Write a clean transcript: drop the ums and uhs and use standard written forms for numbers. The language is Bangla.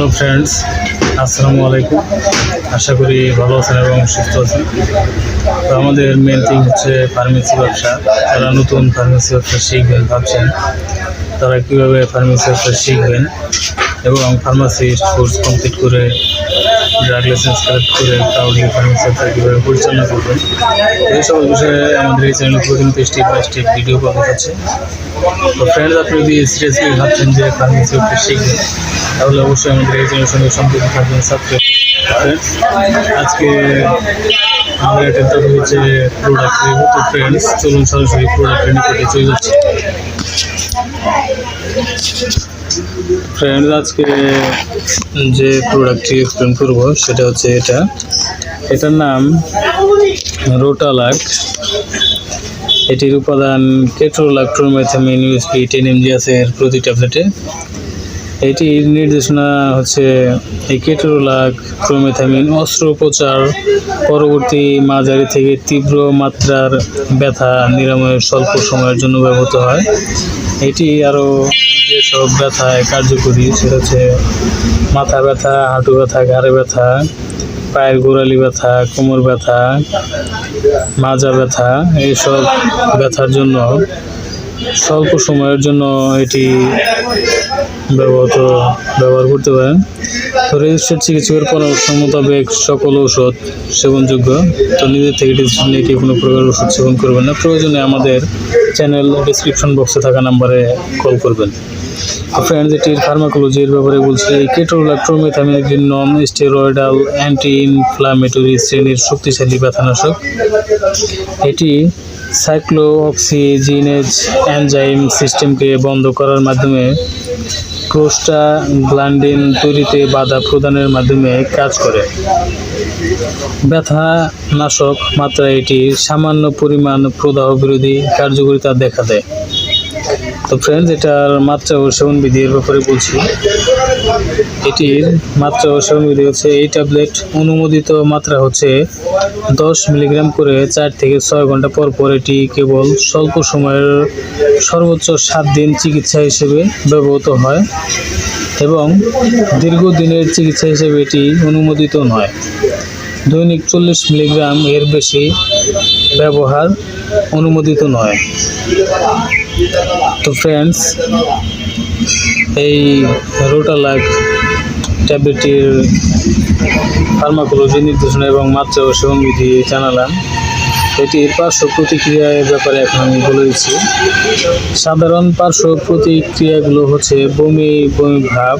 হ্যালো ফ্রেন্ডস, আসসালামু আলাইকুম। আশা করি ভালো আছেন এবং সুস্থ আছেন। তো আমাদের মেন থিং হচ্ছে ফার্মেসি ব্যবসা। যারা নতুন ফার্মেসি ব্যবসা শিখবেন ভাবছেন, তারা কীভাবে ফার্মেসি ব্যবসা শিখবেন এবং ফার্মাসিস্ট কোর্স কমপ্লিট করে ড্রাগ লাইসেন্স কালেক্ট করে প্রাউডলি ফার্মেসি ব্যবসা কীভাবে পরিচালনা করবেন, এই সকল বিষয়ে আমাদের এই চ্যানেলে প্রতিনিয়ত স্টেপ বাই স্টেপ ভিডিও পাওয়া যাচ্ছে। তো ফ্রেন্ডস, আপনি যদি সিরিয়াসলি ভাবছেন যে ফার্মেসি ব্যবসা শিখবেন, তাহলে অবশ্যই আমাদের এই চ্যানেলের সঙ্গে সম্পৃক্ত থাকবেন, সাবস্ক্রাইব। ফ্রেন্ডস, আজকে আমাদের একটা টপিক হচ্ছে প্রোডাক্ট রিভিউ। তো ফ্রেন্ডস, চলুন সরাসরি প্রোডাক্ট রিভিউতে চলে যাচ্ছে। ফ্রেন্ডস, আজকে যে প্রোডাক্টটি এক্সপ্লেন করবো সেটা হচ্ছে এটার নাম রোটালাক। এটির উপাদান কেটোলাক, ট্রোমেথামিন, ইউএসপি 10 mg আছে এর প্রতি ট্যাবলেটে। এটির নির্দেশনা হচ্ছে এই কেটোলাক ট্রোমেথামিন অস্ত্রোপচার পরবর্তী মাঝারি থেকে তীব্র মাত্রার ব্যথা নিরাময়ের স্বল্প সময়ের জন্য ব্যবহৃত হয়। এটি আরও যেসব ব্যথায় কার্যকরী সেটা হচ্ছে মাথা ব্যথা, হাঁটু ব্যথা, ঘাড়ে ব্যথা, পায়ের গোড়ালি ব্যথা, কোমর ব্যথা, মাজা ব্যথা, এইসব ব্যথার জন্য স্বল্প সময়ের জন্য এটি ব্যবহার করতে পারেন। তো রেজিস্টার্ড চিকিৎসকের পরামর্শ মোতাবেক সকল ঔষধ সেবনযোগ্য। তো নিজের থেকে ডিসিশন নিয়ে কোনো প্রকার ওষুধ সেবন করবেন না। প্রয়োজনে আমাদের চ্যানেল ডিসক্রিপশন বক্সে থাকা নাম্বারে কল করবেন। ফ্রেন্ডস, এটির ফার্মাকোলজির ব্যাপারে বলছি। এই কেটোলাক ট্রোমেথামিন একটি নন স্টেরয়েডাল অ্যান্টি ইনফ্লামেটরি শ্রেণীর শক্তিশালী ব্যথানাশক। এটি সাইক্লোঅক্সিজিনেজ এনজাইম সিস্টেমকে বন্ধ করার মাধ্যমে প্রোস্টাগ্ল্যান্ডিন তৈরিতে বাধা প্রদানের মাধ্যমে কাজ করে। ব্যথানাশক মাত্রায় এটি সামান্য পরিমাণ প্রদাহ বিরোধী কার্যকারিতা দেখা দেয়। তো ফ্রেন্ডস, এটার মাত্রা ও সেবনবিধির ব্যাপারে বলছি। এটির মাত্রা ও সেবনবিধি হচ্ছে এই ট্যাবলেট অনুমোদিত মাত্রা হচ্ছে 10 মিলিগ্রাম করে 4 থেকে 6 ঘন্টা পর পর। এটি কেবল স্বল্প সময়ের সর্বোচ্চ 7 দিন চিকিৎসা হিসেবে ব্যবহৃত হয় এবং দীর্ঘদিনের চিকিৎসা হিসেবে এটি অনুমোদিত নয়। দৈনিক 40 মিলিগ্রাম এর বেশি ব্যবহার অনুমোদিত নয়। তো ফ্রেন্ডস, এই রোটালাক ট্যাবলেটটির ফার্মাকোলজি নির্দেশনা এবং মাত্রা ও সেবনবিধি জানালাম। এটির পার্শ্ব প্রতিক্রিয়ার ব্যাপারে এখন আমি বলে দিচ্ছি। সাধারণ পার্শ্ব প্রতিক্রিয়াগুলো হচ্ছে বমি ভাব,